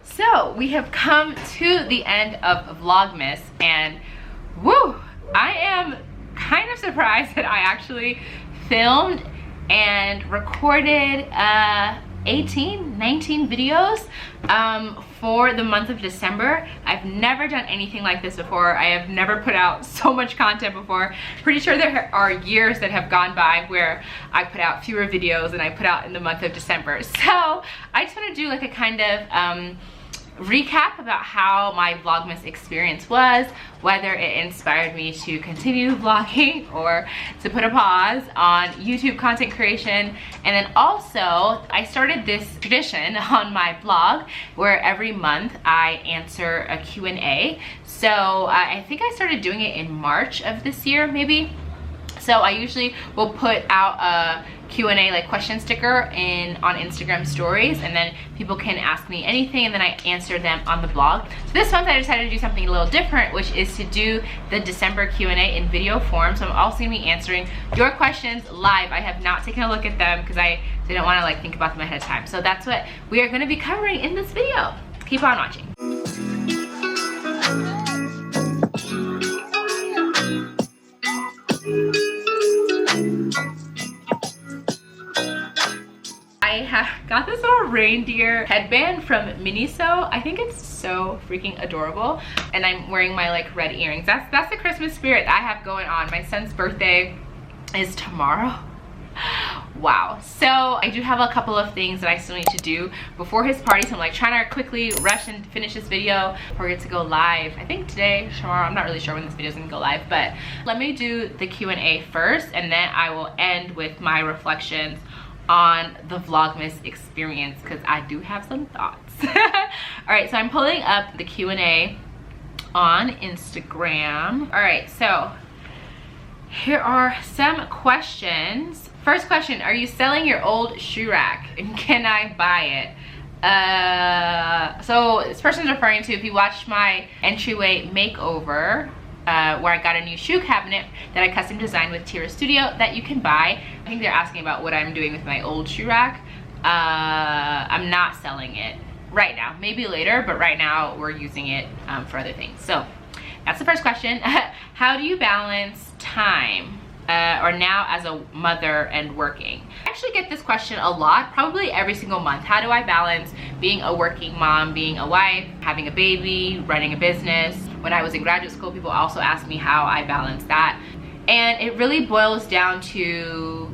So we have come to the end of Vlogmas, and woo, I am kind of surprised that I actually filmed and recorded 19 videos for the month of December. I've never done anything like this before. I have never put out so much content before. Pretty sure there are years that have gone by where I put out fewer videos than I put out in the month of December. So I just want to do like a kind of recap about how my Vlogmas experience was, whether it inspired me to continue vlogging or to put a pause on YouTube content creation. And then also I started this tradition on my blog where every month I answer a Q&A. So I think I started doing it in March of this year maybe. So I usually will put out a Q&A like question sticker on Instagram stories, and then people can ask me anything and then I answer them on the blog. So this month I decided to do something a little different, which is to do the December Q&A in video form. So I'm also gonna be answering your questions live. I have not taken a look at them because I didn't want to like think about them ahead of time. So that's what we are going to be covering in this video. Keep on watching. I got this little reindeer headband from Miniso. I think it's so freaking adorable, and I'm wearing my like red earrings. That's the Christmas spirit that I have going on. My son's birthday is tomorrow. Wow. So I do have a couple of things that I still need to do before his party, so I'm like trying to quickly rush and finish this video before we get to go live. I think today, tomorrow, I'm not really sure when this video is gonna go live, but let me do the Q&A first, and then I will end with my reflections on the Vlogmas experience because I do have some thoughts. All right, so I'm pulling up the Q&A on Instagram. All right, so here are some questions. First question, are you selling your old shoe rack and can I buy it? So this person's referring to, if you watched my entryway makeover, where I got a new shoe cabinet that I custom designed with Tira Studio that you can buy. I think they're asking about what I'm doing with my old shoe rack. I'm not selling it right now, maybe later, but right now we're using it for other things. So that's the first question. How do you balance time or now as a mother and working? I actually get this question a lot, probably every single month. How do I balance being a working mom, being a wife, having a baby, running a business? When I was in graduate school, people also asked me how I balance that. And it really boils down to,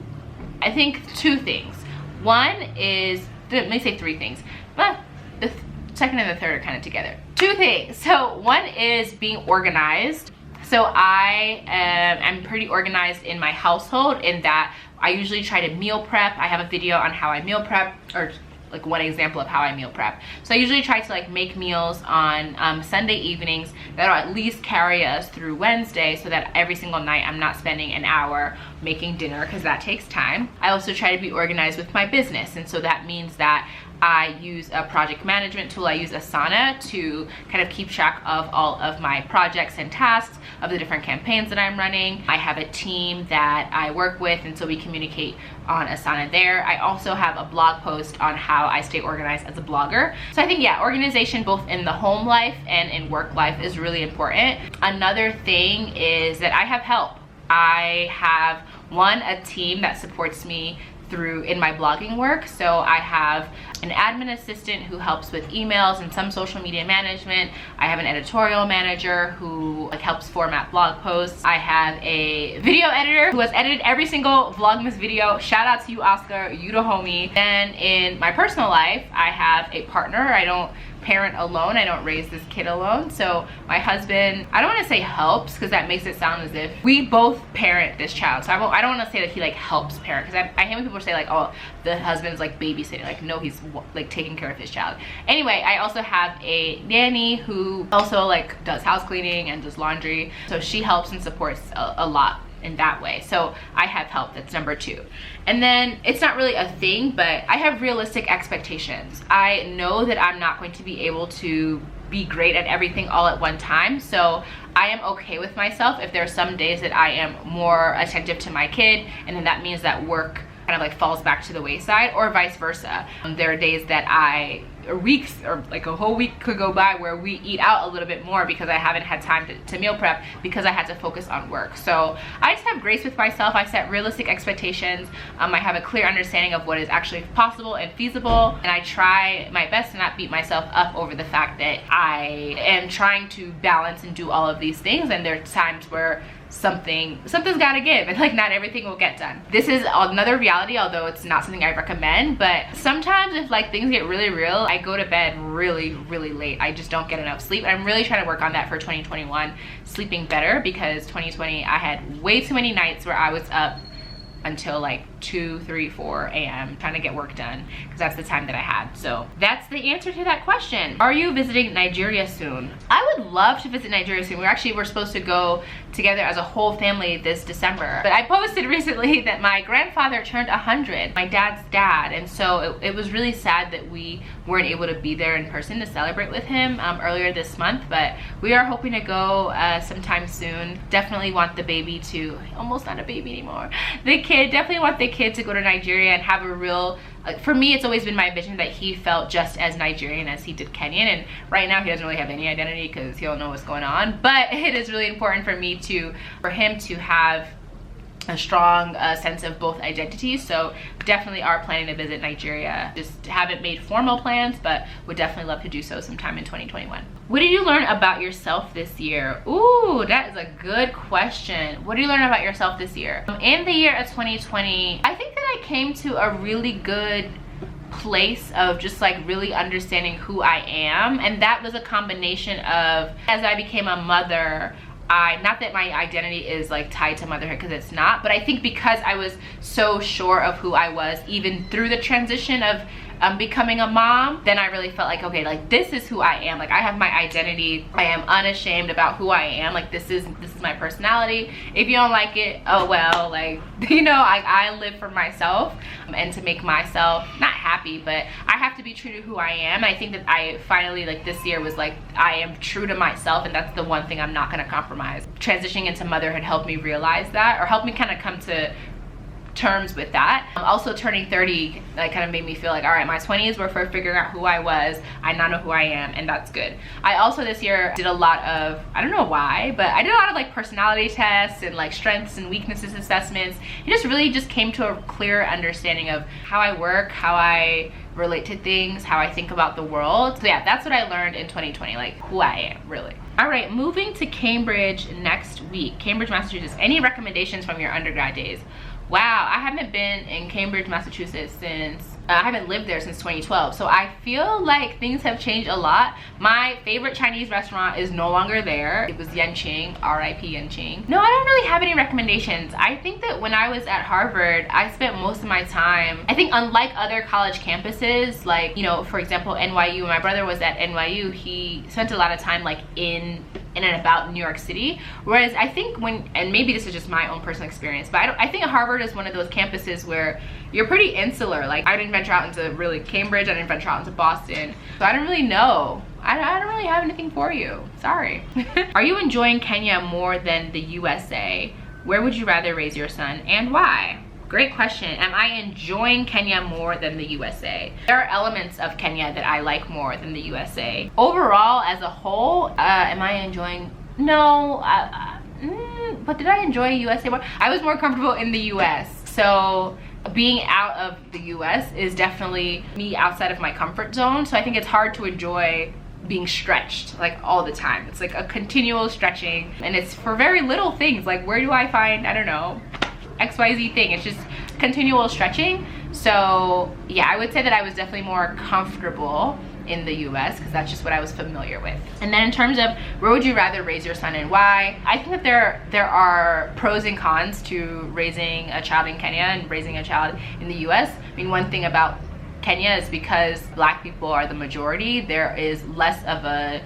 I think, two things. One is, let me say three things, but the second and the third are kind of together. Two things. So one is being organized. So I am pretty organized in my household in that I usually try to meal prep. I have a video on how I meal prep, or like one example of how I meal prep. So I usually try to like make meals on Sunday evenings that'll at least carry us through Wednesday, so that every single night I'm not spending an hour making dinner because that takes time. I also try to be organized with my business, and so that means that I use a project management tool. I use Asana to kind of keep track of all of my projects and tasks of the different campaigns that I'm running. I have a team that I work with, and so we communicate on Asana there. I also have a blog post on how I stay organized as a blogger. So I think, yeah, organization both in the home life and in work life is really important. Another thing is that I have help. I have a team that supports me in my blogging work. So I have an admin assistant who helps with emails and some social media management. I have an editorial manager who like helps format blog posts. I have a video editor who has edited every single Vlogmas video. Shout out to you, Oscar, you the homie. And in my personal life, I have a partner. I don't parent alone. I don't raise this kid alone. So my husband, I don't want to say helps because that makes it sound as if we both parent this child. So I don't want to say that he like helps parent, because I hate when people say like, oh, the husband's like babysitting. Like, no, he's like taking care of his child. Anyway, I also have a nanny who also like does house cleaning and does laundry. So she helps and supports a lot in that way. So I have help. That's number two. And then it's not really a thing, but I have realistic expectations. I know that I'm not going to be able to be great at everything all at one time. So I am okay with myself if there are some days that I am more attentive to my kid, and then that means that work kind of like falls back to the wayside, or vice versa. There are days that or weeks, or like a whole week could go by where we eat out a little bit more because I haven't had time to meal prep because I had to focus on work. So I just have grace with myself. I set realistic expectations. I have a clear understanding of what is actually possible and feasible, and I try my best to not beat myself up over the fact that I am trying to balance and do all of these things, and there are times where something's gotta give, and like not everything will get done. This is another reality, although it's not something I recommend, but sometimes if like things get really real, I go to bed really late. I just don't get enough sleep. I'm really trying to work on that for 2021, sleeping better, because 2020 I had way too many nights where I was up until like 2, 3, 4 a.m. trying to get work done, because that's the time that I had. So that's the answer to that question. Are you visiting Nigeria soon? I would love to visit Nigeria soon. We're supposed to go together as a whole family this December, but I posted recently that my grandfather turned 100, my dad's dad, and so it was really sad that we weren't able to be there in person to celebrate with him earlier this month, but we are hoping to go sometime soon. Definitely want the baby to, almost not a baby anymore, the kid, definitely want the kid to go to Nigeria and have a real, for me it's always been my vision that he felt just as Nigerian as he did Kenyan, and right now he doesn't really have any identity because he don't know what's going on, but it is really important for him to have a strong sense of both identities. So definitely are planning to visit Nigeria. Just haven't made formal plans, but would definitely love to do so sometime in 2021. What did you learn about yourself this year? Ooh, that is a good question. What did you learn about yourself this year? In the year of 2020, I think that I came to a really good place of just like really understanding who I am, and that was a combination of, as I became a mother, not that my identity is like tied to motherhood, because it's not, but I think because I was so sure of who I was even through the transition of becoming a mom, then I really felt like, okay, like this is who I am. Like I have my identity. I am unashamed about who I am. Like this is my personality. If you don't like it, oh well, like, you know, I live for myself, and to make myself not happy, but I have to be true to who I am. And I think that I finally, like this year was like, I am true to myself, and that's the one thing I'm not gonna compromise. Transitioning into motherhood helped me realize that, or helped me kind of come to terms with that. Also turning 30 like kind of made me feel like, all right, my 20s were for figuring out who I was. I now know who I am, and that's good. I also this year did a lot of, I don't know why, but I did a lot of like personality tests and like strengths and weaknesses assessments. It just really just came to a clear understanding of how I work, how I relate to things, how I think about the world. So yeah, that's what I learned in 2020, like who I am really. All right, moving to Cambridge next week. Cambridge, Massachusetts. Any recommendations from your undergrad days? Wow, I haven't been in Cambridge, Massachusetts since, I haven't lived there since 2012. So I feel like things have changed a lot. My favorite Chinese restaurant is no longer there. It was Yanqing, R.I.P. Yanqing. No, I don't really have any recommendations. I think that when I was at Harvard, I spent most of my time, I think unlike other college campuses, like, you know, for example, NYU, my brother was at NYU, he spent a lot of time like in and about New York City. Whereas I think and maybe this is just my own personal experience, but I think Harvard is one of those campuses where you're pretty insular. Like I didn't venture out into really Cambridge, I didn't venture out into Boston. So I don't really know. I don't really have anything for you, sorry. Are you enjoying Kenya more than the USA? Where would you rather raise your son, and why? Great question. Am I enjoying Kenya more than the USA? There are elements of Kenya that I like more than the USA. Overall, as a whole, am I enjoying? No, but did I enjoy USA more? I was more comfortable in the US. So being out of the US is definitely me outside of my comfort zone. So I think it's hard to enjoy being stretched like all the time. It's like a continual stretching, and it's for very little things. Like where do I find, I don't know, XYZ thing. It's just continual stretching. So yeah, I would say that I was definitely more comfortable in the US because that's just what I was familiar with. And then in terms of where would you rather raise your son and why, I think that there are pros and cons to raising a child in Kenya and raising a child in the US. I mean, one thing about Kenya is because Black people are the majority, there is less of a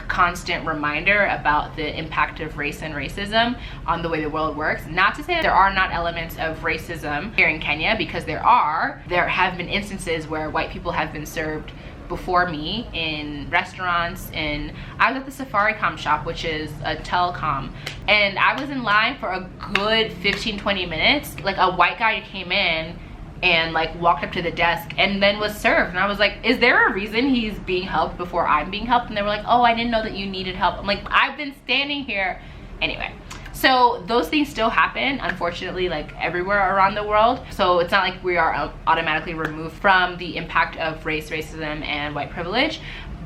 constant reminder about the impact of race and racism on the way the world works. Not to say that there are not elements of racism here in Kenya, because there have been instances where white people have been served before me in restaurants. And I was at the Safaricom shop, which is a telecom, and I was in line for a good 15-20 minutes. Like a white guy came in and like walked up to the desk and then was served. And I was like, is there a reason he's being helped before I'm being helped? And they were like, oh, I didn't know that you needed help. I'm like, I've been standing here. Anyway, so those things still happen, unfortunately, like everywhere around the world. So it's not like we are automatically removed from the impact of race, racism, and white privilege,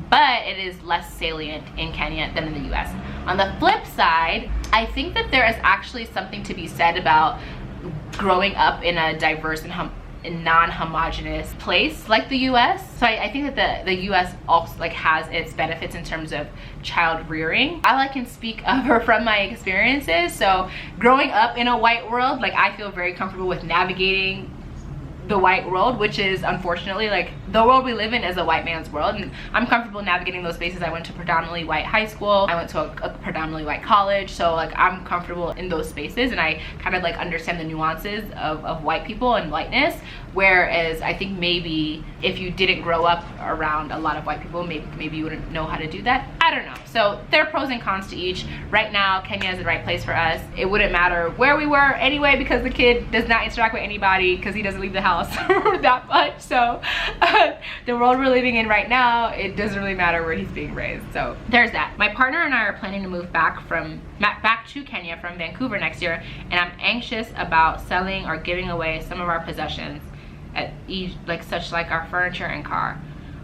but it is less salient in Kenya than in the US. On the flip side, I think that there is actually something to be said about growing up in a diverse and non-homogenous place like the US. So I think that the US also like has its benefits in terms of child rearing. I can speak from my experiences. So growing up in a white world, like I feel very comfortable with navigating the white world, which is unfortunately like the world we live in is a white man's world, and I'm comfortable navigating those spaces. I went to predominantly white high school, I went to a predominantly white college, so like I'm comfortable in those spaces, and I kind of like understand the nuances of white people and whiteness. Whereas I think maybe if you didn't grow up around a lot of white people, maybe you wouldn't know how to do that. I don't know. So there are pros and cons to each. Right now, Kenya is the right place for us. It wouldn't matter where we were anyway, because the kid does not interact with anybody because he doesn't leave the house that much. So the world we're living in right now, it doesn't really matter where he's being raised. So there's that. My partner and I are planning to move back to Kenya from Vancouver next year, and I'm anxious about selling or giving away some of our possessions, like our furniture and car.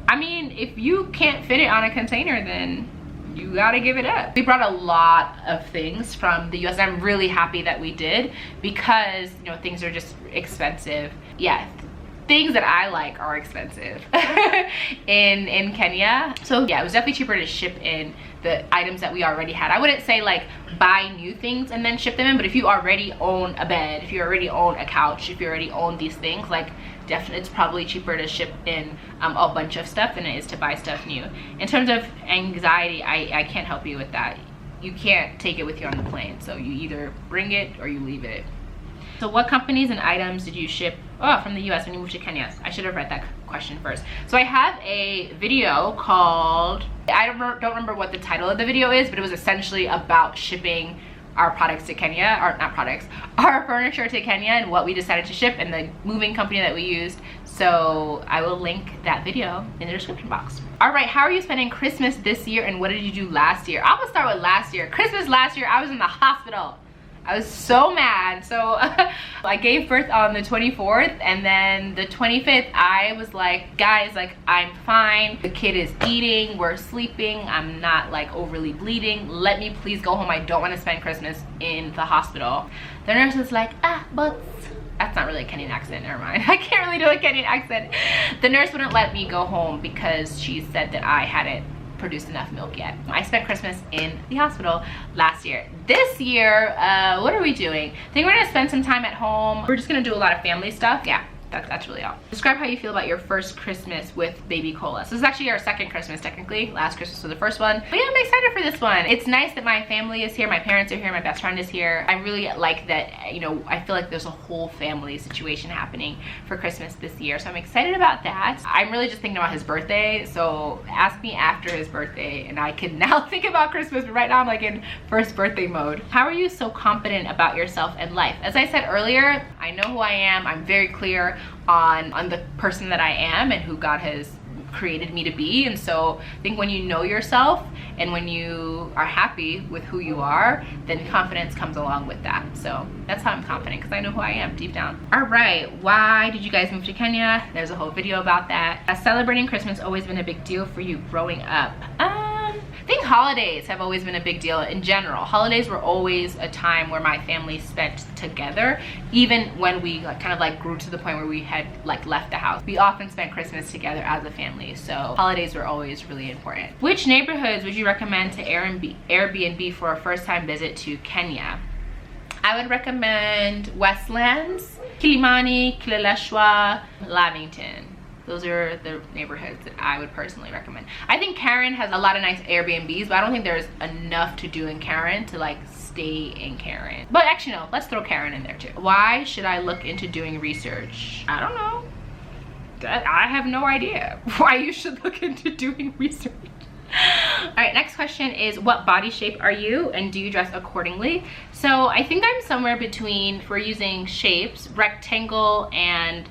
I mean, if you can't fit it on a container, then you gotta give it up. We brought a lot of things from the US, and I'm really happy that we did, because you know, things are just expensive. Yeah, things that I like are expensive in Kenya. So yeah, it was definitely cheaper to ship in the items that we already had. I wouldn't say like buy new things and then ship them in, but if you already own a bed, if you already own a couch, if you already own these things, like definitely it's probably cheaper to ship in a bunch of stuff than it is to buy stuff new. In terms of anxiety, I can't help you with that. You can't take it with you on the plane, so you either bring it or you leave it. So what companies and items did you ship from the US when you moved to Kenya? I should have read that question first. So I have a video called, I don't remember what the title of the video is, but it was essentially about shipping our products to Kenya, or not products, our furniture to Kenya, and what we decided to ship and the moving company that we used. So I will link that video in the description box. All right, how are you spending Christmas this year, and what did you do last year? I'm gonna start with last year. Christmas last year, I was in the hospital. I was so mad. So I gave birth on the 24th, and then the 25th I was like, guys, like I'm fine, the kid is eating, we're sleeping, I'm not like overly bleeding, let me please go home. I don't want to spend Christmas in the hospital. The nurse was like, but that's not really a Kenyan accent, never mind. I can't really do a Kenyan accent. The nurse wouldn't let me go home because she said that I hadn't produced enough milk yet. I spent Christmas in the hospital last year. This year, what are we doing? I think we're gonna spend some time at home. We're just gonna do a lot of family stuff. Yeah, that's really all. Describe how you feel about your first Christmas with baby Kola. So this is actually our second Christmas technically. Last Christmas was the first one. But yeah, I'm excited for this one. It's nice that my family is here, my parents are here, my best friend is here. I really like that, you know, I feel like there's a whole family situation happening for Christmas this year. So I'm excited about that. I'm really just thinking about his birthday. So ask me after his birthday and I can now think about Christmas, but right now I'm like in first birthday mode. How are you so confident about yourself and life? As I said earlier, I know who I am. I'm very clear on the person that I am and who God has created me to be. And so I think when you know yourself and when you are happy with who you are, then confidence comes along with that. So that's how I'm confident, because I know who I am deep down. All right, why did you guys move to Kenya? There's a whole video about that. Has celebrating Christmas always been a big deal for you growing up? I think holidays have always been a big deal in general. Holidays were always a time where my family spent together, even when we kind of like grew to the point where we had like left the house. We often spent Christmas together as a family, so holidays were always really important. Which neighborhoods would you recommend to Airbnb for a first-time visit to Kenya? I would recommend Westlands, Kilimani, Kileleshwa, Lavington. Those are the neighborhoods that I would personally recommend. I think Karen has a lot of nice Airbnbs, but I don't think there's enough to do in Karen to like stay in Karen. But actually no, let's throw Karen in there too. Why should I look into doing research? I don't know. I have no idea why you should look into doing research. All right, next question is, what body shape are you and do you dress accordingly? So I think I'm somewhere between, if we're using shapes, rectangle and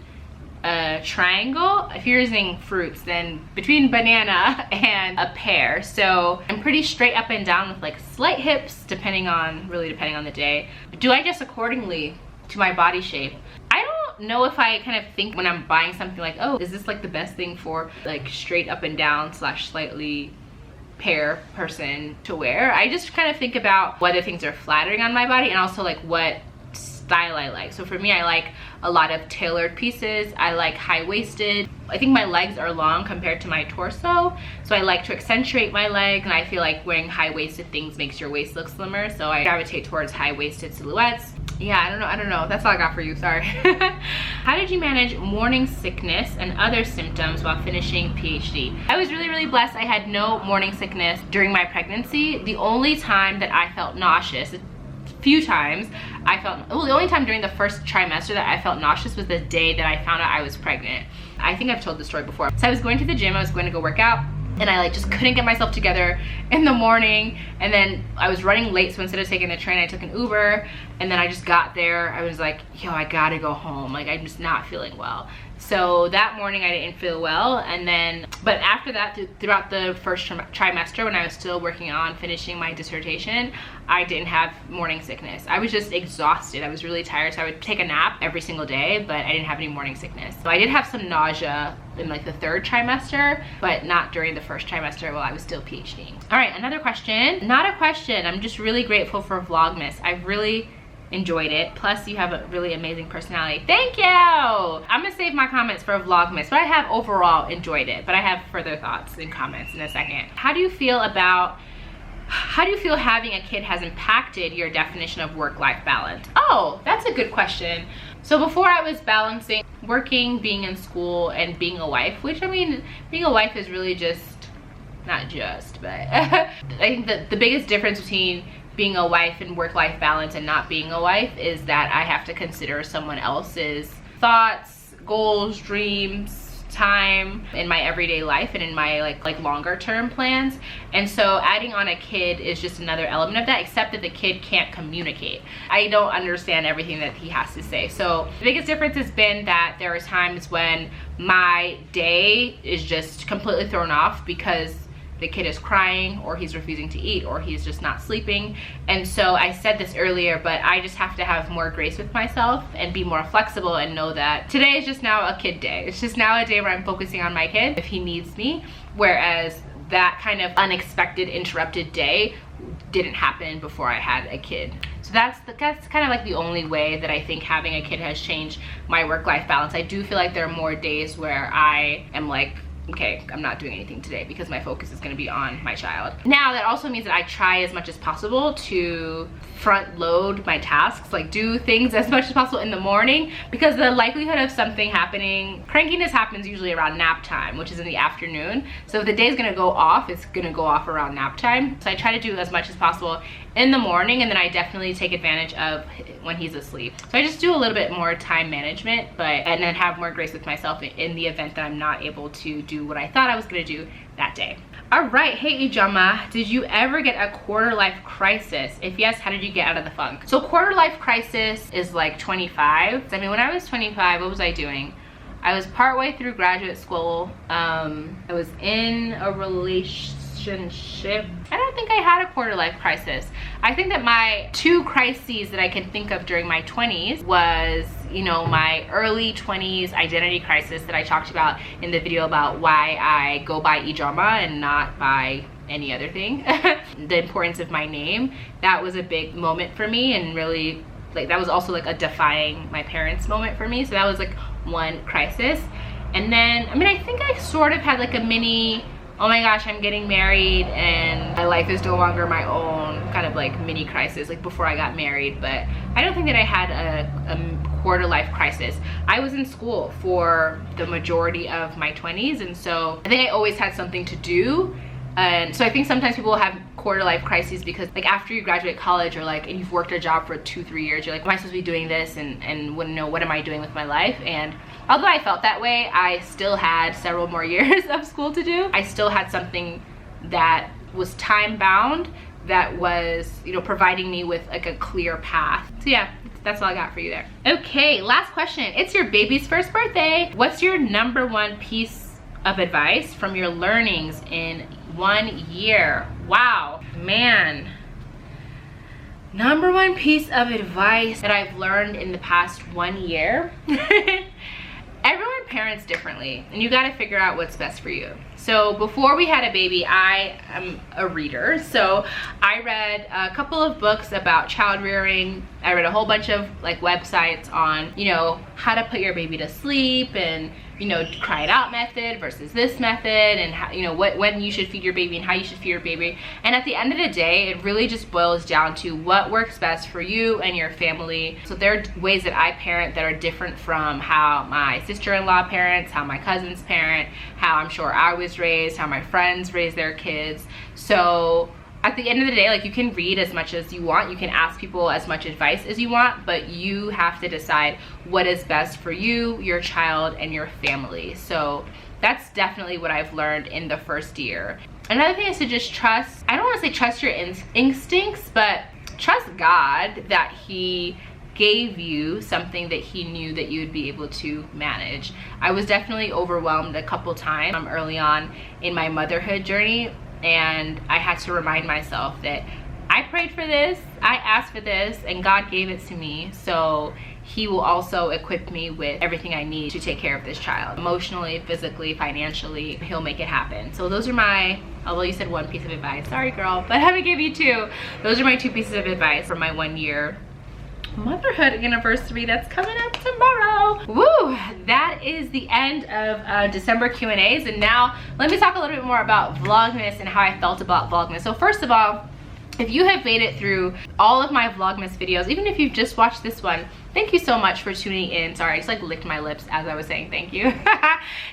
a triangle. If you're using fruits, then between banana and a pear. So I'm pretty straight up and down with like slight hips, really depending on the day. Do I adjust accordingly to my body shape? I don't know if I kind of think when I'm buying something like, oh, is this like the best thing for like straight up and down / slightly pear person to wear. I just kind of think about whether things are flattering on my body and also like what style I like. So for me, I like a lot of tailored pieces. I like high-waisted. I think my legs are long compared to my torso, so I like to accentuate my legs, and I feel like wearing high-waisted things makes your waist look slimmer, so I gravitate towards high-waisted silhouettes. Yeah, I don't know. That's all I got for you, sorry. How did you manage morning sickness and other symptoms while finishing PhD? I was really blessed. I had no morning sickness during my pregnancy. The only time that I felt nauseous, few times the only time during the first trimester that I felt nauseous was the day that I found out I was pregnant. I think I've told this story before. So I was going to the gym, I was going to go work out, and I like just couldn't get myself together in the morning, and then I was running late, so instead of taking the train I took an Uber, and then I just got there. I was like, yo, I gotta go home, like I'm just not feeling well. So that morning I didn't feel well, and then but after that, throughout the first trimester when I was still working on finishing my dissertation, I didn't have morning sickness. I was just exhausted. I was really tired, so I would take a nap every single day, but I didn't have any morning sickness. So I did have some nausea in like the third trimester, but not during the first trimester while I was still PhDing. All right, another question. Not a question. I'm just really grateful for Vlogmas. I've really enjoyed it. Plus you have a really amazing personality. Thank you. I'm gonna save my comments for Vlogmas, but I have overall enjoyed it, but I have further thoughts and comments in a second. How do you feel having a kid has impacted your definition of work-life balance? Oh, that's a good question. So before I was balancing working, being in school, and being a wife, which I mean, being a wife is really just, not just, but I think that the biggest difference between being a wife and work-life balance and not being a wife is that I have to consider someone else's thoughts, goals, dreams, time in my everyday life and in my like longer term plans. And so adding on a kid is just another element of that, except that the kid can't communicate. I don't understand everything that he has to say. So the biggest difference has been that there are times when my day is just completely thrown off because the kid is crying, or he's refusing to eat, or he's just not sleeping. And so I said this earlier, but I just have to have more grace with myself and be more flexible and know that today is just now a kid day. It's just now a day where I'm focusing on my kid if he needs me, whereas that kind of unexpected interrupted day didn't happen before I had a kid. So that's kind of like the only way that I think having a kid has changed my work-life balance. I do feel like there are more days where I am like, okay, I'm not doing anything today because my focus is going to be on my child. Now that also means that I try as much as possible to front load my tasks, like do things as much as possible in the morning, because the likelihood of something happening, crankiness happens usually around nap time, which is in the afternoon. So if the day is going to go off, it's going to go off around nap time. So I try to do as much as possible in the morning, and then I definitely take advantage of when he's asleep. So I just do a little bit more time management, and then have more grace with myself in the event that I'm not able to do what I thought I was gonna do that day. All right, hey Ijeoma, did you ever get a quarter-life crisis? If yes, how did you get out of the funk? So quarter-life crisis is like 25. I mean, when I was 25, what was I doing? I was partway through graduate school. I was in a relationship. I don't think I had a quarter-life crisis. I think that my two crises that I can think of during my 20s was, you know, my early 20s identity crisis that I talked about in the video about why I go by Ijeoma and not by any other thing. The importance of my name. That was a big moment for me, and really, like, that was also like a defying my parents moment for me. So that was like one crisis. And then, I mean, I think I sort of had like a mini, oh my gosh, I'm getting married and my life is no longer my own, kind of like mini crisis, like before I got married. But I don't think that I had a quarter life crisis. I was in school for the majority of my 20s, and so I think I always had something to do. And so I think sometimes people have quarter life crises because, like, after you graduate college, or like, and you've worked a job for 2-3 years, you're like, am I supposed to be doing this, and wouldn't know what am I doing with my life. And although I felt that way, I still had several more years of school to do. I still had something that was time bound, that was, you know, providing me with like a clear path. So yeah, that's all I got for you there. Okay, last question. It's your baby's first birthday. What's your #1 piece of advice from your learnings in 1 year? Wow, man. #1 piece of advice that I've learned in the past 1 year. Everyone parents differently, and you got to figure out what's best for you. So before we had a baby, I am a reader, so I read a couple of books about child rearing. I read a whole bunch of like websites on, you know, how to put your baby to sleep, and you know, cry it out method versus this method, and how, you know, when you should feed your baby and how you should feed your baby. And at the end of the day, it really just boils down to what works best for you and your family. So there are ways that I parent that are different from how my sister-in-law parents, how my cousins parent, how I'm sure I was raised, how my friends raise their kids. So at the end of the day, like, you can read as much as you want, you can ask people as much advice as you want, but you have to decide what is best for you, your child, and your family. So that's definitely what I've learned in the first year. Another thing is to just trust, I don't want to say trust your instincts, but trust God that He gave you something that He knew that you would be able to manage. I was definitely overwhelmed a couple times early on in my motherhood journey, and I had to remind myself that I prayed for this, I asked for this, and God gave it to me. So He will also equip me with everything I need to take care of this child. Emotionally, physically, financially, He'll make it happen. So those are my, although you said 1 piece of advice, sorry girl, but I'm gonna give you 2. Those are my 2 pieces of advice for my 1 year motherhood anniversary that's coming up tomorrow. Woo, that is the end of December Q&As, and now let me talk a little bit more about Vlogmas and how I felt about Vlogmas. So first of all, if you have made it through all of my Vlogmas videos, even if you've just watched this one, thank you so much for tuning in. Sorry, I just like licked my lips as I was saying thank you.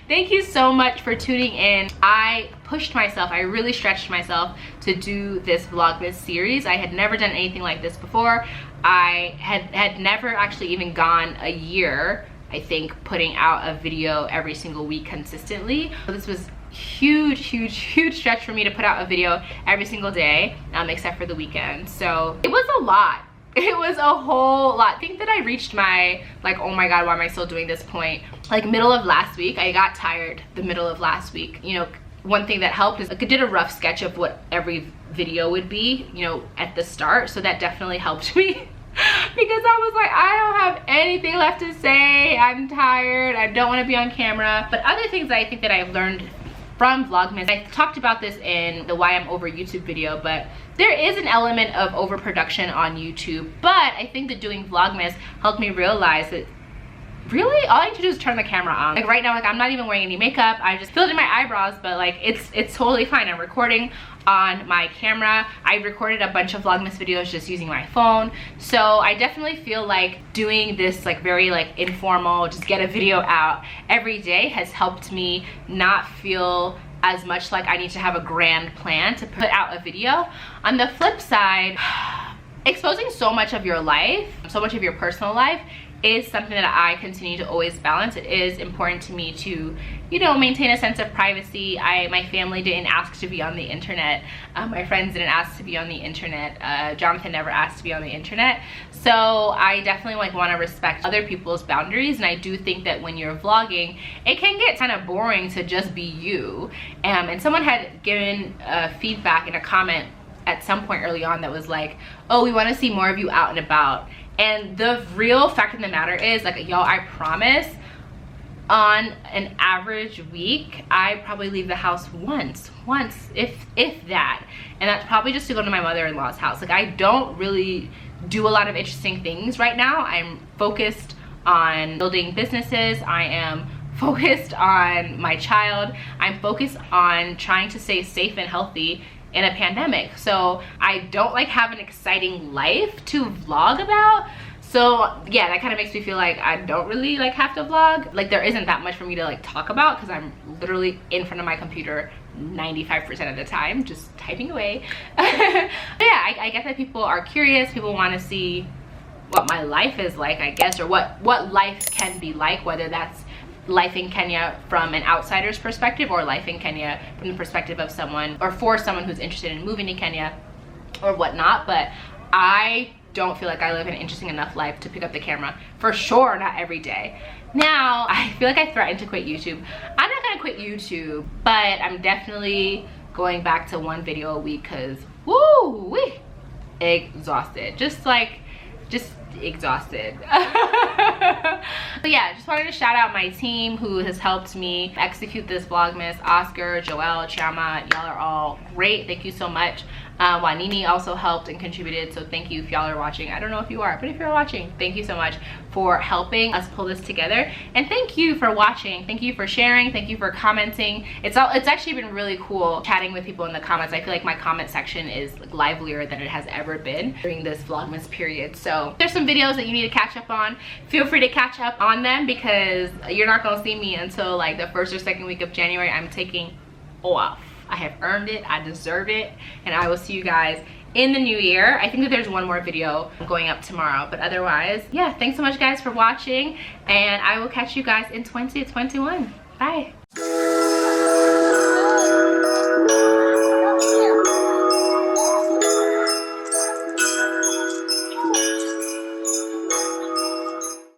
Thank you so much for tuning in. I pushed myself, I really stretched myself to do this Vlogmas series. I had never done anything like this before. I had never actually even gone a year, I think, putting out a video every single week consistently. So this was huge stretch for me to put out a video every single day, except for the weekend. So it was a lot. It was a whole lot. I think that I reached my, like, oh my God, why am I still doing this point? Like middle of last week, I got tired the middle of last week. You know, one thing that helped is I did a rough sketch of what every video would be, you know, at the start. So that definitely helped me. Because I was like, I don't have anything left to say. I'm tired. I don't want to be on camera. But other things that I think that I've learned from Vlogmas, I talked about this in the Why I'm Over YouTube video, but there is an element of overproduction on YouTube. But I think that doing Vlogmas helped me realize that really all I need to do is turn the camera on. Like right now, like I'm not even wearing any makeup. I just filled in my eyebrows, but like it's totally fine. I'm recording on my camera. I recorded a bunch of Vlogmas videos just using my phone. So I definitely feel like doing this like very like informal, just get a video out every day has helped me not feel as much like I need to have a grand plan to put out a video. On the flip side, exposing so much of your life, so much of your personal life is something that I continue to always balance. It is important to me to, you know, maintain a sense of privacy. My family didn't ask to be on the internet. My friends didn't ask to be on the internet. Jonathan never asked to be on the internet. So I definitely like want to respect other people's boundaries. And I do think that when you're vlogging, it can get kind of boring to just be you. And someone had given feedback in a comment at some point early on that was like, oh, we want to see more of you out and about. And the real fact of the matter is, like, y'all, I promise on an average week, I probably leave the house once, if that. And that's probably just to go to my mother-in-law's house. Like, I don't really do a lot of interesting things right now. I'm focused on building businesses. I am focused on my child. I'm focused on trying to stay safe and healthy in a pandemic. So I don't like have an exciting life to vlog about. So yeah, that kind of makes me feel like I don't really like have to vlog. Like there isn't that much for me to like talk about because I'm literally in front of my computer 95% of the time just typing away. But yeah, I guess that people are curious. People want to see what my life is like, I guess, or what life can be like, whether that's life in Kenya from an outsider's perspective or life in Kenya from the perspective of someone or for someone who's interested in moving to Kenya or whatnot. But I don't feel like I live an interesting enough life to pick up the camera. For sure, not every day. Now, I feel like I threatened to quit YouTube. I'm not gonna quit YouTube, but I'm definitely going back to 1 video a week because, woo, exhausted. Just exhausted. But yeah, just wanted to shout out my team who has helped me execute this Vlogmas. Oscar, Joelle, Chama, y'all are all great. Thank you so much. Wanini also helped and contributed, so thank you if y'all are watching. I don't know if you are, but if you're watching, thank you so much for helping us pull this together. And thank you for watching. Thank you for sharing. Thank you for commenting. It's actually been really cool chatting with people in the comments. I feel like my comment section is like livelier than it has ever been during this Vlogmas period. So if there's some videos that you need to catch up on, feel free to catch up on them because you're not gonna see me until like the 1st or 2nd week of January. I'm taking off. I have earned it, I deserve it, and I will see you guys in the new year. I think that there's 1 more video going up tomorrow, but otherwise, yeah, thanks so much guys for watching, and I will catch you guys in 2021. Bye.